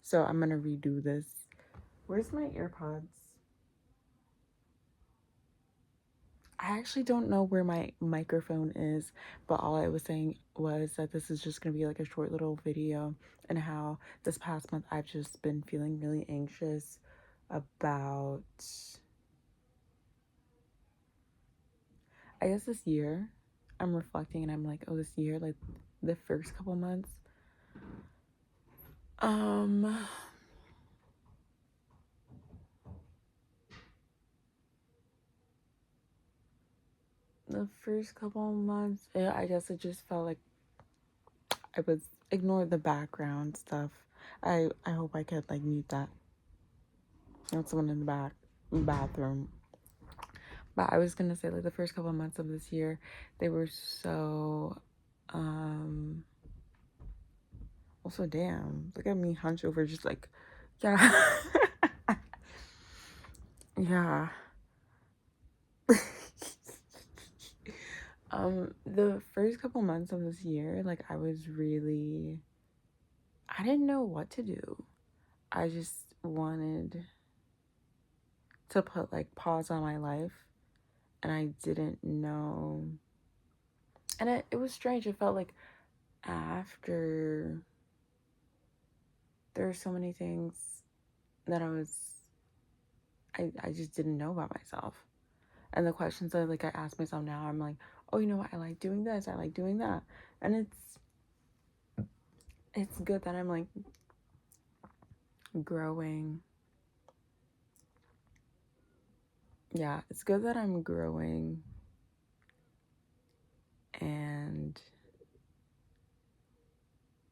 So I'm gonna redo this. Where's my AirPods? I actually don't know where my microphone is, but all I was saying was that this is just going to be like a short little video, and how this past month I've just been feeling really anxious about, I guess this year. I'm reflecting and I'm like, oh, this year, like the first couple months, um, the first couple months, I guess it just felt like I was ignore the background stuff. I hope I could like mute that. There's someone in the bathroom. But I was gonna say, like, the first couple of months of this year, they were so also damn. Look at me hunch over just like, yeah. Yeah. The first couple months of this year, like I didn't know what to do. I just wanted to put like pause on my life, and I didn't know, and it was strange. It felt like after there were so many things that I just didn't know about myself. And the questions that like I ask myself now, I'm like, oh, you know what, I like doing this, I like doing that. And it's good that I'm like growing. Yeah, it's good that I'm growing, and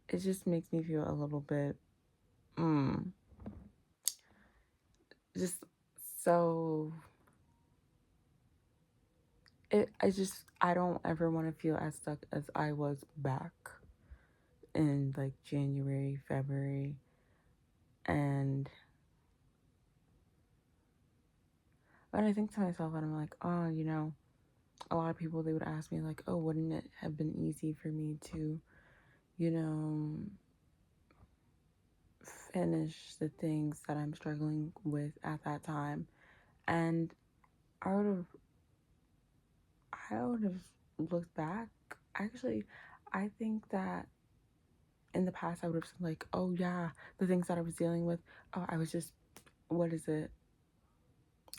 it just makes me feel a little bit just so I don't ever want to feel as stuck as I was back in like January, February. And when I think to myself and I'm like, oh, a lot of people, they would ask me like, oh, wouldn't it have been easy for me to, you know, finish the things that I'm struggling with at that time? And I would have I would have looked back. Actually, I think that in the past I would have said like, oh yeah, the things that I was dealing with, oh, I was just, what is it,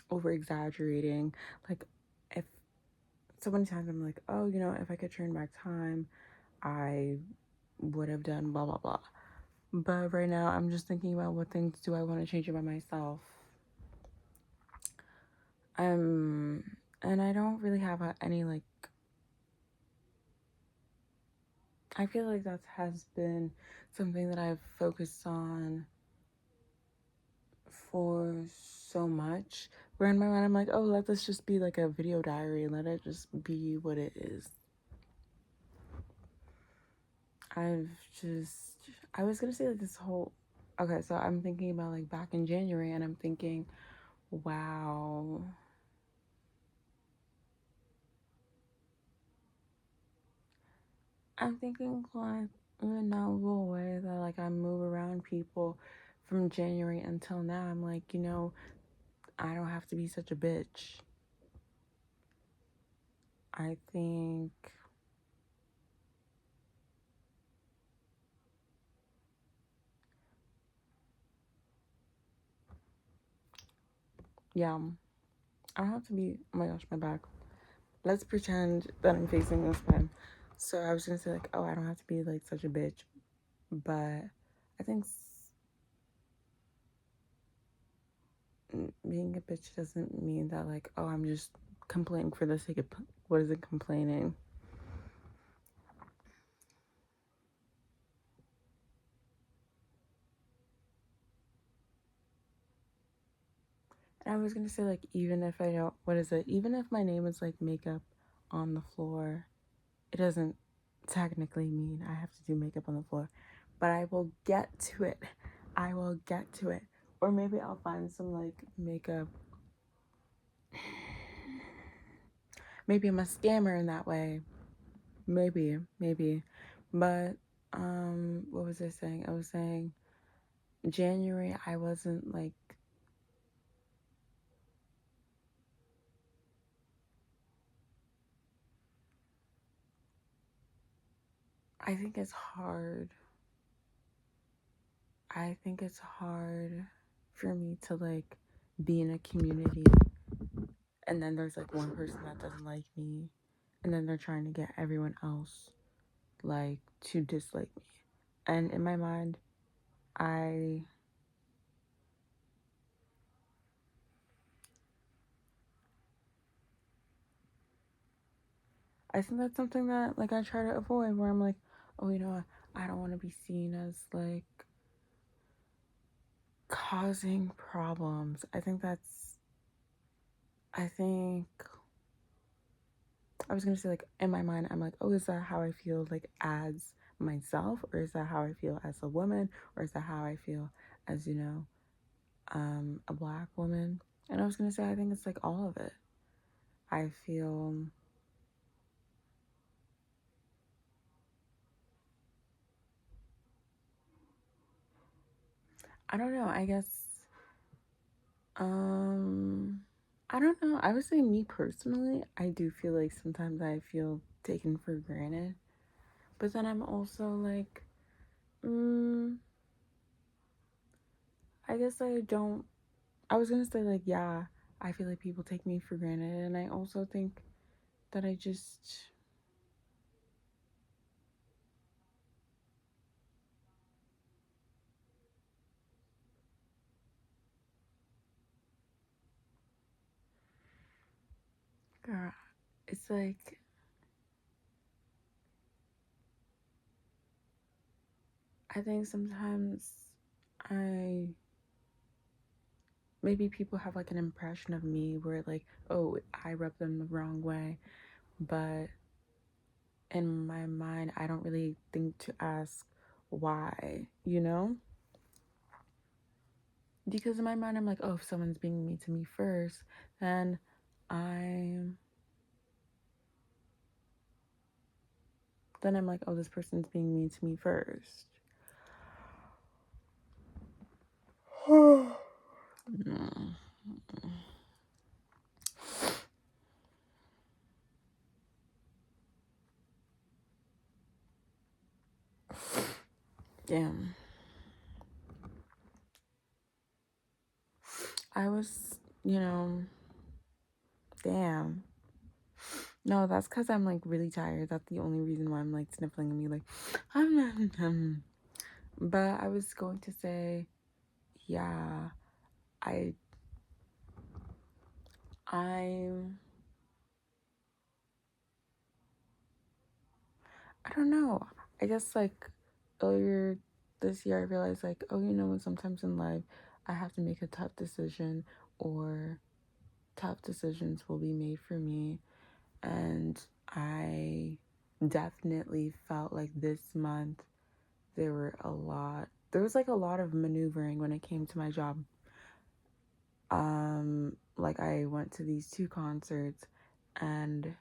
over exaggerating. Like, if so many times I'm like, oh, if I could turn back time, I would have done blah blah blah. But right now I'm just thinking about what things do I want to change about myself. And I don't really have any like, I feel like that has been something that I've focused on for so much. Where in my mind I'm like, oh, let this just be like a video diary, let it just be what it is. I've just, I was gonna say like this whole, okay, so I'm thinking about like back in January, and I'm thinking, wow, I'm thinking like in a novel way that like I move around people from January until now. I'm like, I don't have to be such a bitch. I think, yeah, I don't have to be, oh my gosh, my back. Let's pretend that I'm facing this way. So I was gonna say like, oh, I don't have to be like such a bitch, but I think being a bitch doesn't mean that like, oh, I'm just complaining for the sake of, what is it, complaining. And I was gonna say like, even if I don't, what is it, even if my name is like makeup on the floor, it doesn't technically mean I have to do makeup on the floor, but I will get to it. I will get to it. Or maybe I'll find some like makeup. Maybe I'm a scammer in that way. Maybe. But what was I saying? I was saying January, I wasn't like, I think it's hard. I think it's hard for me to like be in a community and then there's like one person that doesn't like me and then they're trying to get everyone else like to dislike me. And in my mind, I I think that's something that like I try to avoid where I'm like, oh, I don't want to be seen as like causing problems. I think I was gonna say like in my mind I'm like, oh, is that how I feel like as myself, or is that how I feel as a woman, or is that how I feel as a black woman? And I was gonna say I think it's like all of it. I feel I don't know, I guess um I don't know. I would say me personally, I do feel like sometimes I feel taken for granted. But then I'm also like, mm, I guess I don't. I was gonna say, like, yeah, I feel like people take me for granted. And I also think that I just, girl, it's like, I think sometimes I, maybe people have like an impression of me where, like, oh, I rub them the wrong way. But in my mind, I don't really think to ask why, you know? Because in my mind, I'm like, oh, if someone's being mean to me first, then I'm I'm like, oh, this person's being mean to me first. Damn. I was, you know, damn. No, that's because I'm like really tired. That's the only reason why I'm like sniffling and me like, but I was going to say, yeah, I, I'm, I don't know. I guess like earlier this year, I realized like, oh, sometimes in life, I have to make a tough decision, or tough decisions will be made for me. And I definitely felt like this month there was like a lot of maneuvering when it came to my job. Like I went to these two concerts and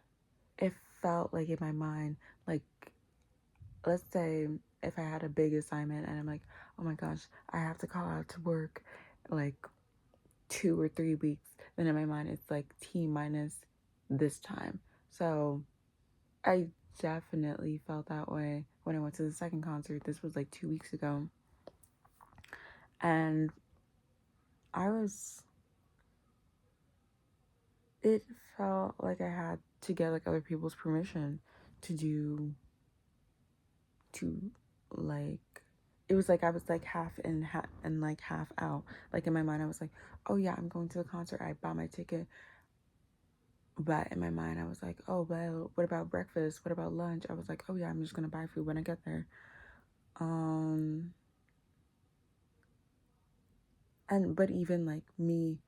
it felt like in my mind, like let's say if I had a big assignment and I'm like, oh my gosh, I have to call out to work like 2 or 3 weeks, then in my mind it's like T minus this time. So I definitely felt that way when I went to the second concert. This was like 2 weeks ago. And I was, it felt like I had to get like other people's permission to do, to like, it was like I was like half in and like half out. Like in my mind, I was like, oh yeah, I'm going to the concert. I bought my ticket. But in my mind, I was like, oh, well, what about breakfast? What about lunch? I was like, oh yeah, I'm just gonna buy food when I get there. Um, but even like me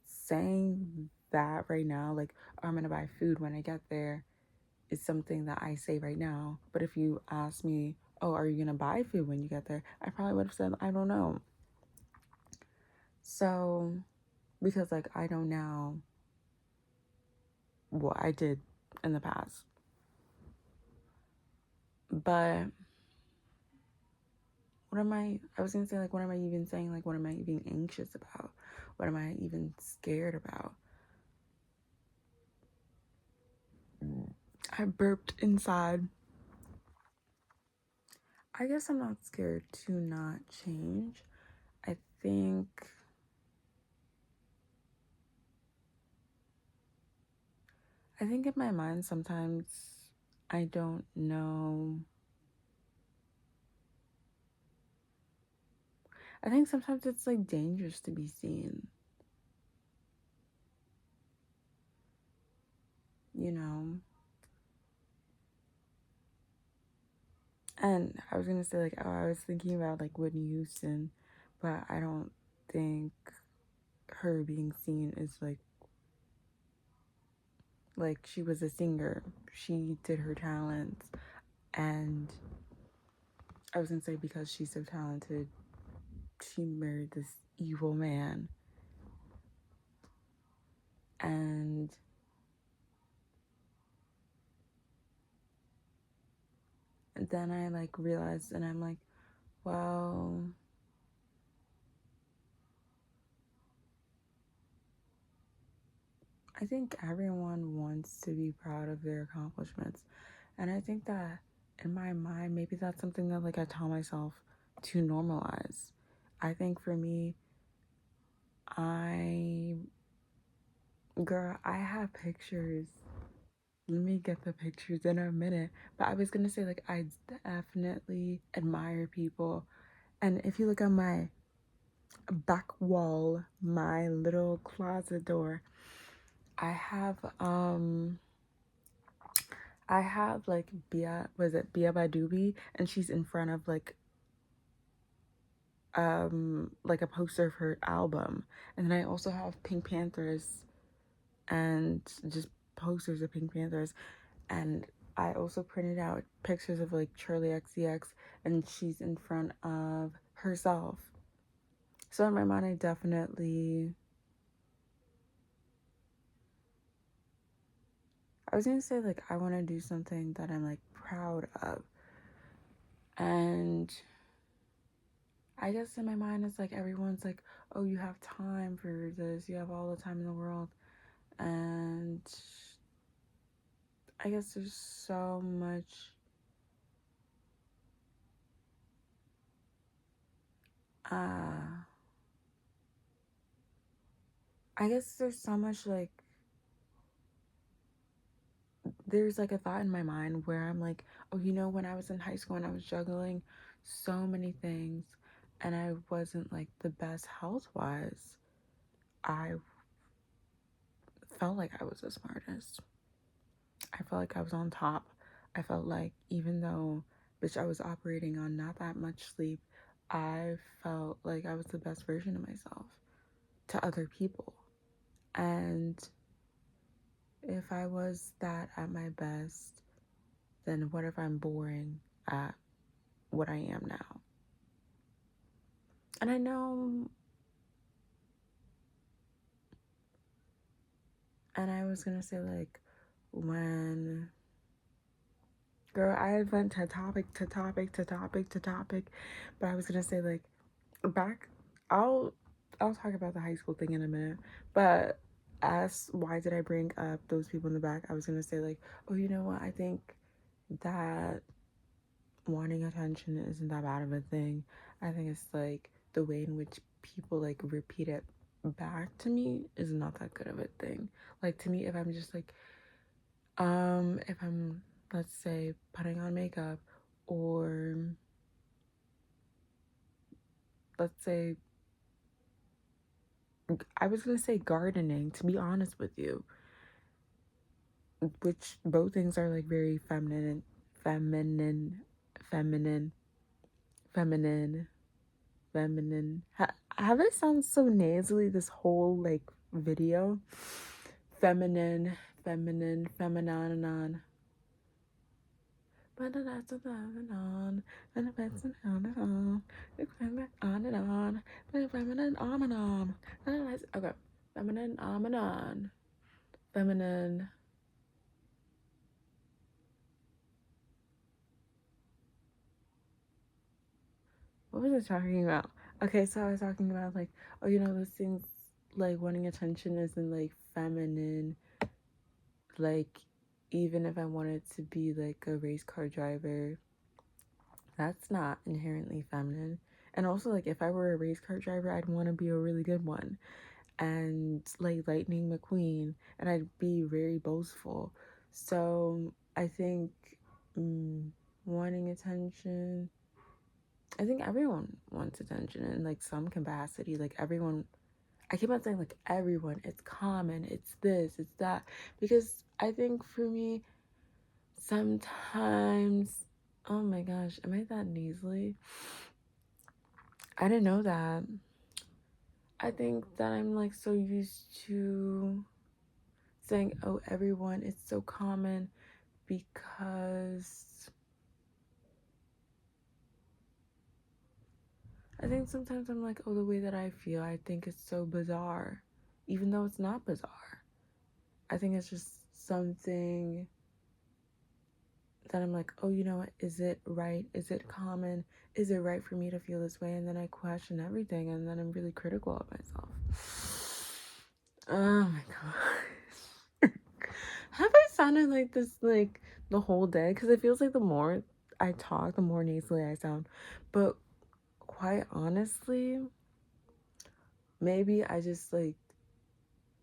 saying that right now, like, oh, I'm gonna buy food when I get there, is something that I say right now. But if you ask me, oh, are you gonna buy food when you get there? I probably would have said, I don't know. So, because like I know now what I did in the past. But I was gonna say, like, what am I even saying? Like, what am I even anxious about? What am I even scared about? I burped inside. I guess I'm not scared to not change. I think in my mind sometimes I don't know. I think sometimes it's like dangerous to be seen. You know? And I was gonna say, like, oh, I was thinking about like Whitney Houston, but I don't think her being seen is like she was a singer. She did her talents, and I was gonna say because she's so talented, she married this evil man. And then I like realized, and I'm like, well, I think everyone wants to be proud of their accomplishments. And I think that in my mind, maybe that's something that like I tell myself to normalize. I think for me, I, girl, I have pictures. Let me get the pictures in a minute. But I was gonna say, like, I definitely admire people. And if you look on my back wall, my little closet door, I have like Bia Badubi, and she's in front of like a poster of her album. And then I also have Pink Panthers and just posters of Pink Panthers. And I also printed out pictures of like Charlie XCX, and she's in front of herself. So in my mind, I was gonna say, like, I want to do something that I'm like proud of. And I guess in my mind, it's like everyone's like, oh, you have time for this, you have all the time in the world. And I guess there's so much uh I guess there's so much like there's like a thought in my mind where I'm like, oh, when I was in high school and I was juggling so many things and I wasn't like the best health wise, I felt like I was the smartest. I felt like I was on top. I felt like even though, bitch, I was operating on not that much sleep, I felt like I was the best version of myself to other people. And if I was that at my best, then what if I'm boring at what I am now? And I know, and I was gonna say, like, when, girl, I went to topic to topic to topic to topic, but I was gonna say, like, back, I'll, I'll talk about the high school thing in a minute, but as why did I bring up those people in the back? I was gonna say, like, oh, you know what? I think that wanting attention isn't that bad of a thing. I think it's like the way in which people like repeat it back to me is not that good of a thing. Like to me, if I'm just like, if I'm, let's say, putting on makeup, or let's say, I was gonna say gardening, to be honest with you, which both things are like very feminine, feminine, feminine, feminine. Have I sound so nasally this whole like video? Feminine, feminine, feminine. But that's a feminine, and that's an on, on and on, feminine arm and on. Okay, feminine arm and on, feminine. What was was talking about? Okay, so I was talking about like, oh, you know, those things like wanting attention isn't like feminine. Like, even if I wanted to be like a race car driver, that's not inherently feminine. And also, like, if I were a race car driver, I'd want to be a really good one. And like Lightning McQueen, and I'd be very boastful. So I think mm, wanting attention, I think everyone wants attention in like some capacity. Like everyone, I keep on saying like everyone, it's common, it's this, it's that. Because I think for me, sometimes, oh my gosh, am I that nasally? I didn't know that. I think that I'm like so used to saying, oh, everyone, it's so common because I think sometimes I'm like, oh, the way that I feel, I think it's so bizarre, even though it's not bizarre. I think it's just something that I'm like, oh, you know what? Is it right? Is it common? Is it right for me to feel this way? And then I question everything, and then I'm really critical of myself. Oh my god. Have I sounded like this like the whole day? Because it feels like the more I talk, the more nasally I sound. But quite honestly, maybe I just like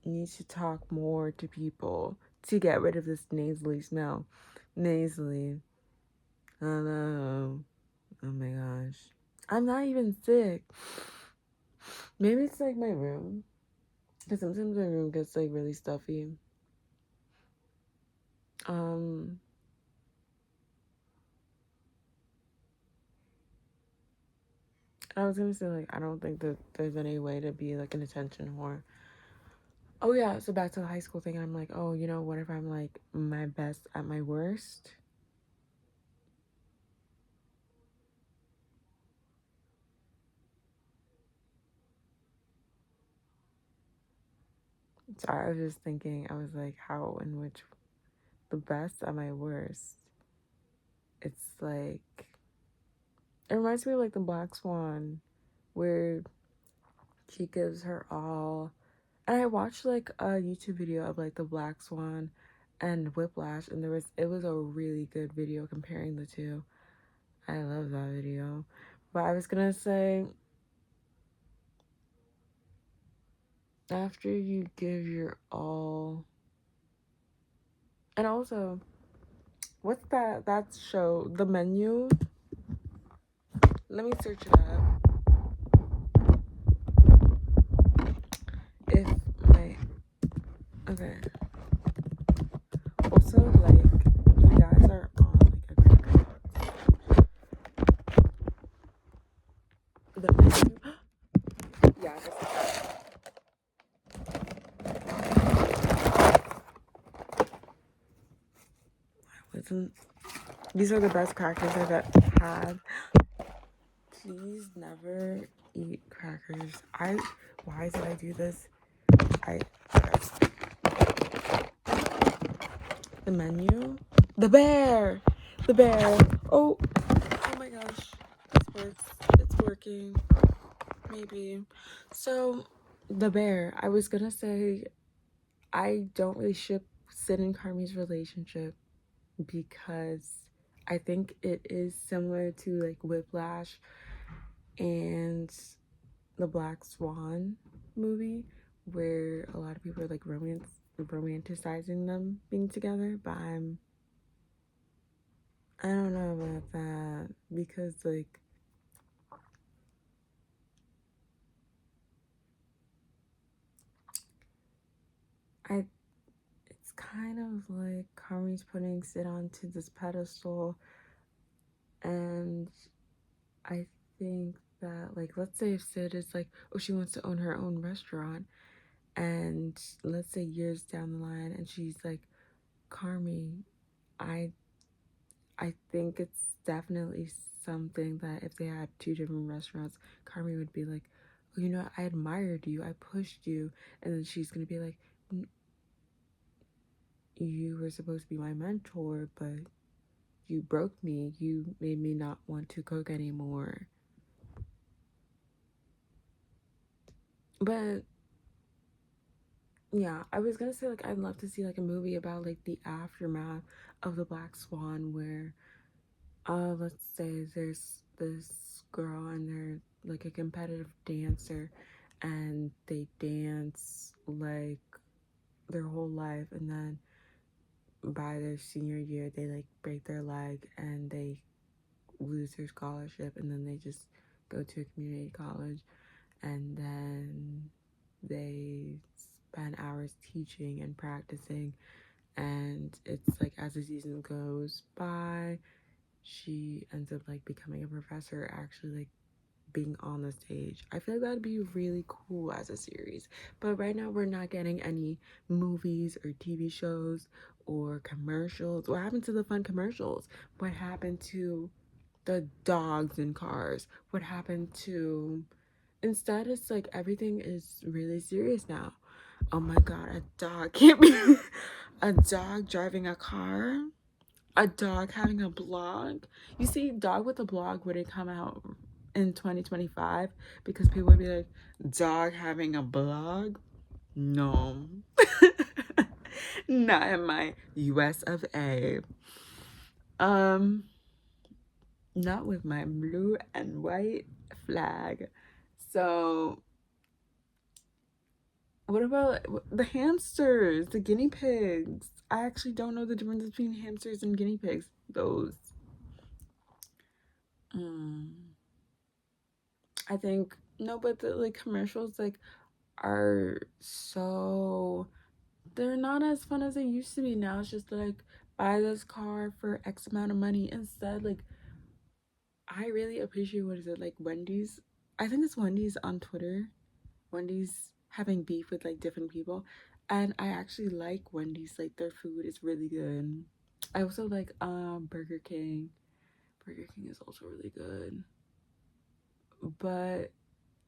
need to talk more to people to get rid of this nasally smell. Nasally. Hello. Oh my gosh. I'm not even sick. Maybe it's like my room. Because sometimes my room gets like really stuffy. Um I was gonna say like I don't think that there's any way to be like an attention whore. Oh yeah, so back to the high school thing, I'm like, oh, you know, what if I'm like my best at my worst? Sorry, I was just thinking, I was like, how in which the best at my worst. It's like it reminds me of like the Black Swan, where she gives her all. And I watched like a YouTube video of like the Black Swan and Whiplash, and it was a really good video comparing the two. I love that video. But I was gonna say, after you give your all, and also, what's that show, The Menu? Let me search it up. If my okay. Also, like, you guys are on like a great The Menu. Yeah, listen. These are the best crackers I've ever had. Please never eat crackers. Why did I do this? I The Menu. The bear. The bear. Oh, oh my gosh. This works. It's working. Maybe. So, the bear. I was gonna say I don't really ship Sid and Carmi's relationship because I think it is similar to like Whiplash and the Black Swan movie, where a lot of people are like romanticizing them being together, but I don't know about that because like I it's kind of like Carmi's putting Sid onto this pedestal, and I think that like let's say if Sid is like, oh, she wants to own her own restaurant, and let's say years down the line and she's like, Carmi, I I think it's definitely something that if they had two different restaurants, Carmi would be like, oh, you know, I admired you, I pushed you, and then she's gonna be like, you were supposed to be my mentor, but you broke me, you made me not want to cook anymore. But yeah, I was gonna say like I'd love to see like a movie about like the aftermath of the Black Swan, where let's say there's this girl and they're like a competitive dancer, and they dance like their whole life, and then by their senior year they like break their leg and they lose their scholarship, and then they just go to a community college, and then they spend hours teaching and practicing. And it's like as the season goes by, she ends up like becoming a professor, actually like being on the stage. I feel like that'd be really cool as a series. But right now we're not getting any movies or TV shows or commercials. What happened to the fun commercials? What happened to the dogs in cars? What happened to, instead it's like everything is really serious now. Oh my god, a dog can't be a dog driving a car, a dog having a blog. You see, Dog with a Blog wouldn't come out in 2025 because people would be like, dog having a blog? No. Not in my US of A. Um, Not with my blue and white flag. So, what about the hamsters, the guinea pigs? I actually don't know the difference between hamsters and guinea pigs. Those. I think no, but the like commercials like are so, they're not as fun as they used to be now. It's just like buy this car for X amount of money. Instead, like I really appreciate, what is it, like Wendy's? I think it's Wendy's on Twitter. Wendy's having beef with like different people. And I actually like Wendy's, like their food is really good. I also like Burger King. Burger King is also really good. But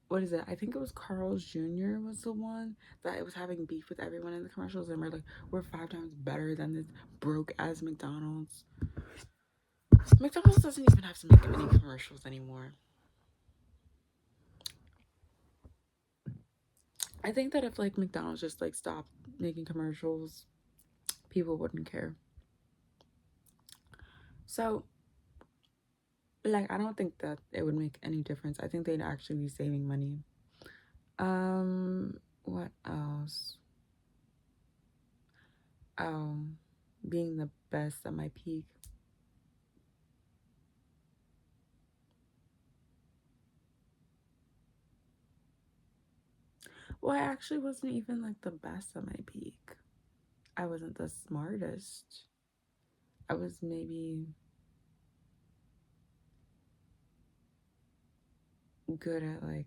what is it? I think it was Carl's Jr. was the one that was having beef with everyone in the commercials, and we're like, we're 5 times better than this broke ass McDonald's. McDonald's doesn't even have to make any commercials anymore. I think that if like McDonald's just like stopped making commercials, people wouldn't care. So like I don't think that it would make any difference. I think they'd actually be saving money. What else? Um, Being the best at my peak. Well, I actually wasn't even like the best at my peak. I wasn't the smartest. I was maybe good at like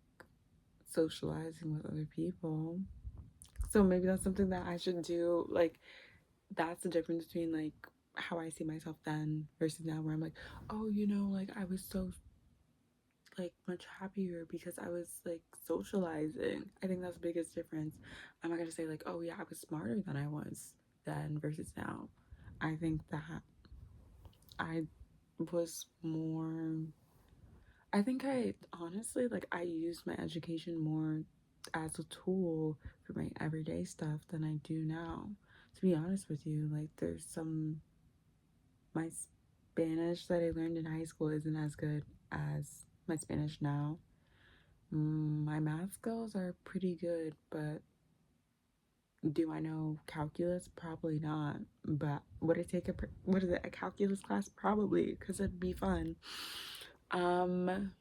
socializing with other people. So maybe that's something that I should do. Like, that's the difference between like how I see myself then versus now, where I'm like, oh, like I was so like much happier because I was like socializing. I think that's the biggest difference. I'm not gonna say like, oh yeah, I was smarter than I was then versus now. I think that I was more, I think I honestly like I used my education more as a tool for my everyday stuff than I do now. To be honest with you, like there's some, my Spanish that I learned in high school isn't as good as my Spanish now. My math skills are pretty good, but do I know calculus? Probably not. But would I take what is it, a calculus class? Probably, because it'd be fun. Um,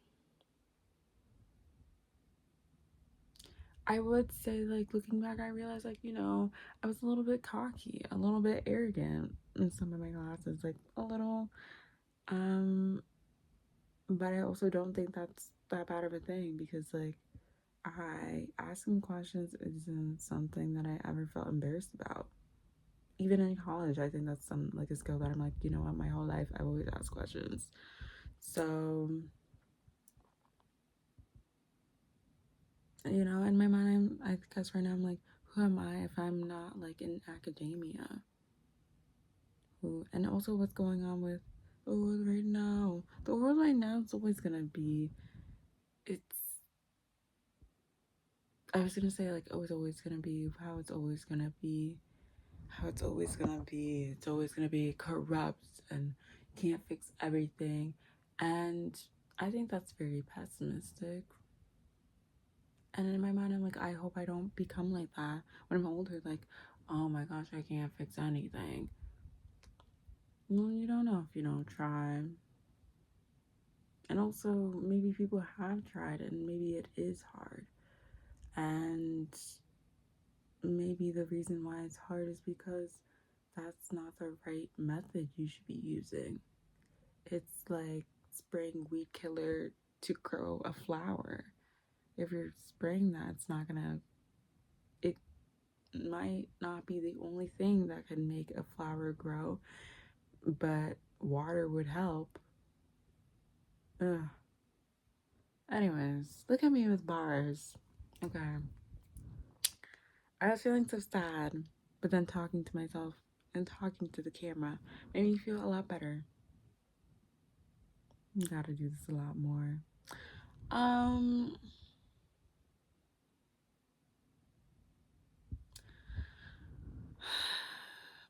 I would say, like, looking back, I realized, like, I was a little bit cocky, a little bit arrogant in some of my classes, like, a little. Um, but I also don't think that's that bad of a thing because, like, I asking questions isn't something that I ever felt embarrassed about. Even in college, I think that's some, like, a skill that I'm like, you know what, my whole life, I've always asked questions. So, in my mind, I guess right now I'm like, who am I if I'm not, like, in academia? And also what's going on with the world right now. The world right now is always gonna be, it's, I was gonna say like, oh, it's always gonna be how it's always gonna be, how it's always gonna be. It's always gonna be corrupt and can't fix everything, and I think that's very pessimistic. And in my mind, I'm like, I hope I don't become like that when I'm older. Like, oh my gosh, I can't fix anything. Well, you don't know if you don't try. And also, maybe people have tried and maybe it is hard. And maybe the reason why it's hard is because that's not the right method you should be using. It's like spraying weed killer to grow a flower. If you're spraying that, it's not gonna, it might not be the only thing that can make a flower grow, but water would help. Ugh. Anyways, look at me with bars. Okay. I was feeling so sad, but then talking to myself and talking to the camera made me feel a lot better. You gotta do this a lot more. Um,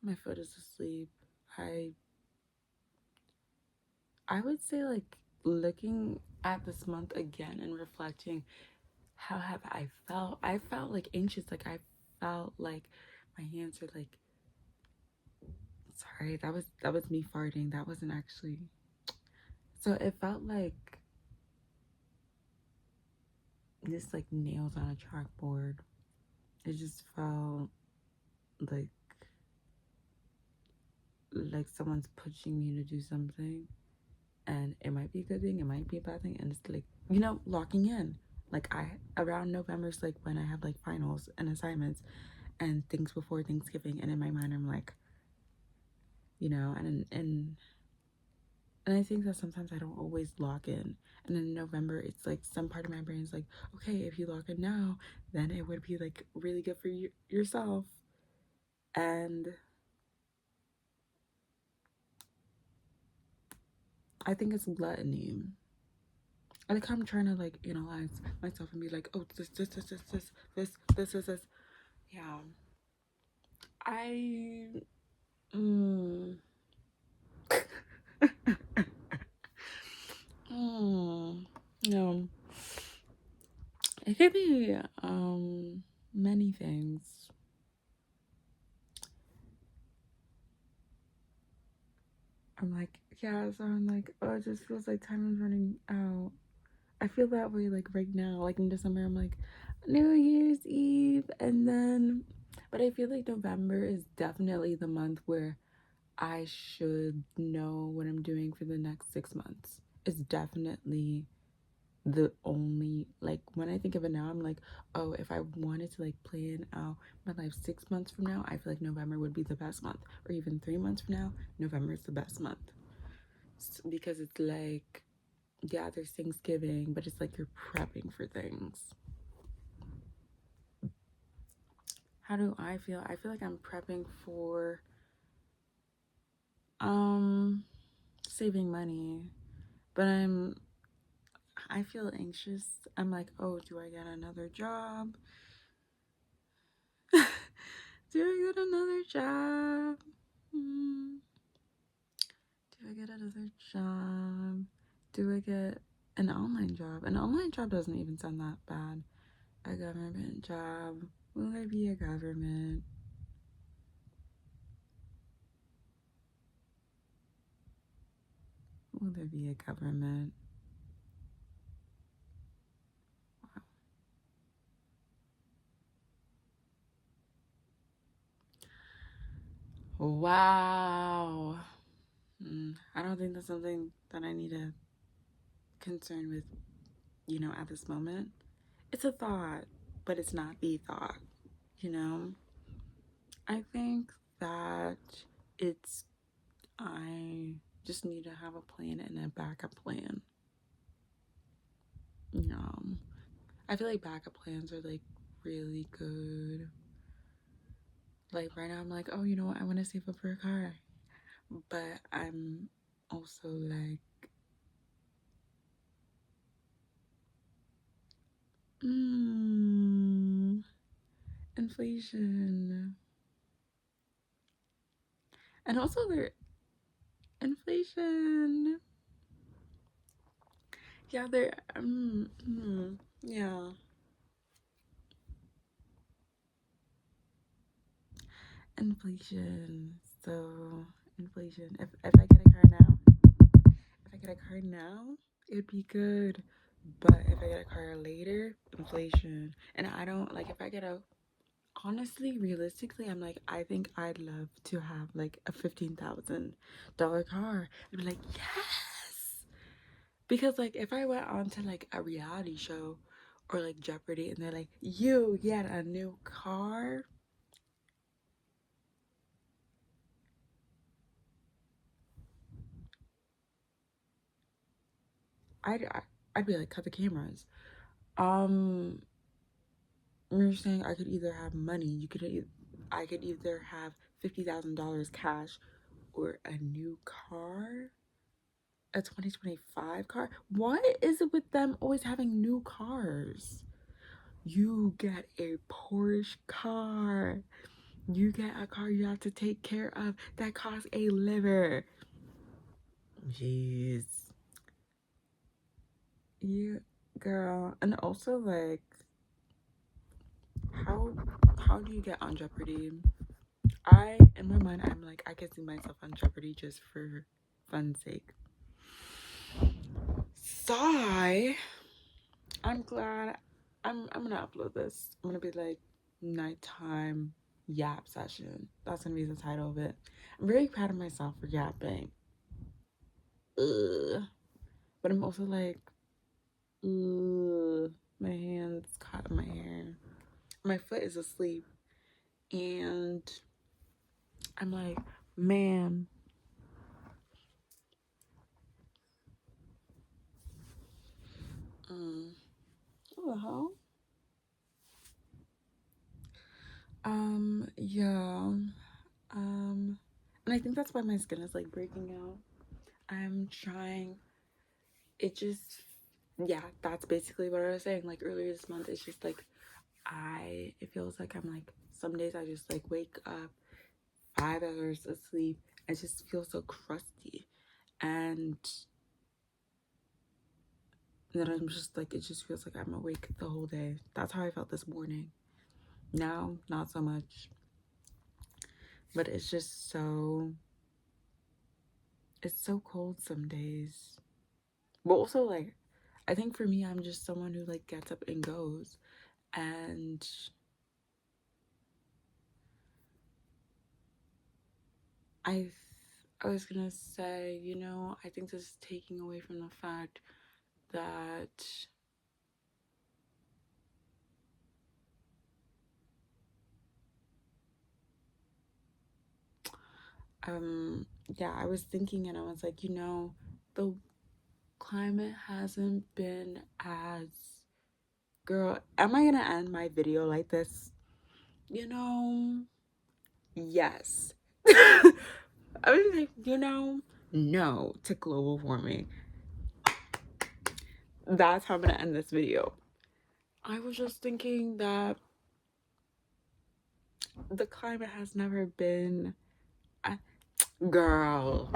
my foot is asleep. I I would say like looking at this month again and reflecting, how have I felt? I felt like anxious. Like I felt like my hands are like, sorry, that was me farting. That wasn't actually. So it felt like just like nails on a chalkboard. It just felt like someone's pushing me to do something, and it might be a good thing, it might be a bad thing, and it's like, locking in. Like I around November's like when I have like finals and assignments and things before Thanksgiving, and in my mind I'm like, and I think that sometimes I don't always lock in. And in November, it's like some part of my brain is like, okay, if you lock in now, then it would be like really good for yourself. And I think it's gluttony. I like I'm trying to like analyze myself and be like, oh, this. Yeah. I, mm, no. It could be, many things. I'm like, yeah, so I'm like, oh, it just feels like time is running out. I feel that way like right now. Like in December, I'm like, New Year's Eve. And then, but I feel like November is definitely the month where I should know what I'm doing for the next 6 months. It's definitely the only, like, when I think of it now, I'm like, oh, if I wanted to like plan out my life 6 months from now, I feel like November would be the best month. Or even 3 months from now, November is the best month. Because it's like, yeah, there's Thanksgiving, but it's like you're prepping for things. How do I feel? I feel like I'm prepping for saving money, but I feel anxious. I'm like, oh, do I get another job? Do I get another job? Do I get another job? Do I get an online job? An online job doesn't even sound that bad. A government job. Will there be a government? Will there be a government? Wow. I don't think that's something that I need to concern with, at this moment. It's a thought, but it's not the thought, you know? I think that it's, I just need to have a plan and a backup plan. I feel like backup plans are like really good. Like right now, I'm like, oh, you know what? I want to save up for a car. But I'm also like, inflation. And also their inflation. Yeah, they're yeah. Inflation. So inflation. If I get a car now, it'd be good. But if I get a car later, inflation. And I don't like if I get a honestly, realistically, I'm like, I think I'd love to have like a $15,000 car. I'd be like, yes. Because like if I went on to like a reality show or like Jeopardy and they're like, you get a new car. I'd I'd be like, cut the cameras. Um, you're saying I could either have money, I could either have $50,000 cash or a new car, a 2025 car. What is it with them always having new cars? You get a Porsche car. You get a car you have to take care of that costs a liver. Jeez. Yeah, girl. And also like how how do you get on Jeopardy? In my mind, I'm like, I can see myself on Jeopardy just for fun's sake. Sigh. I'm glad. I'm gonna upload this. I'm gonna be like nighttime yap session. That's gonna be the title of it. I'm very proud of myself for yapping. Ugh. But I'm also like, ugh. My hands caught in my hair. My foot is asleep, and I'm like, man. What the hell? Yeah. And I think that's why my skin is like breaking out. I'm trying. It just, yeah, that's basically what I was saying. Like earlier this month, it's just like, it feels like I'm like, some days I just like wake up 5 hours of sleep. I just feel so crusty. And then I'm just like, it just feels like I'm awake the whole day. That's how I felt this morning. Now, not so much. But it's just so, it's so cold some days. But also, like, I think for me, I'm just someone who like gets up and goes. And I I was gonna say, I think this is taking away from the fact that yeah, I was thinking and I was like, the climate hasn't been as girl, am I gonna end my video like this? Yes. I was like, no to global warming. That's how I'm gonna end this video. I was just thinking that the climate has never been girl.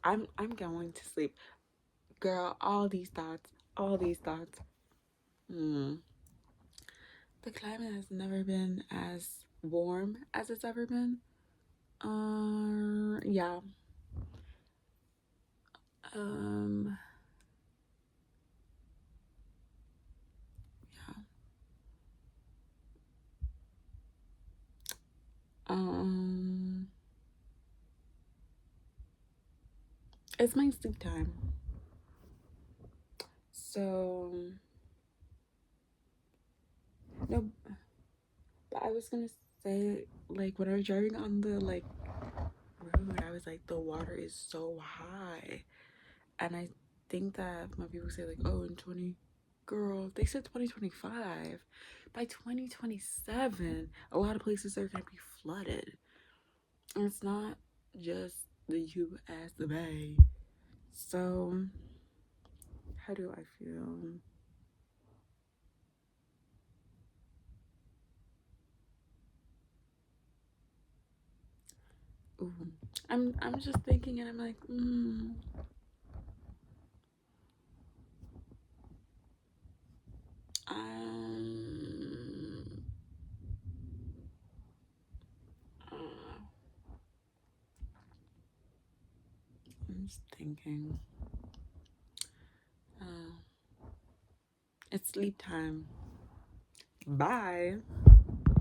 I'm going to sleep. Girl, all these thoughts. Hmm. The climate has never been as warm as it's ever been. Yeah. Um, yeah. Um, it's my sleep time. So, no, but I was gonna say, like, when I was driving on the, like, road, I was like, the water is so high. And I think that when people say, like, oh, girl, they said 2025. By 2027, a lot of places are gonna be flooded. And it's not just the US, the Bay. So, how do I feel? 。Ooh. I'm just thinking, and I'm like, um, uh, I'm just thinking. Uh, it's sleep time. Bye.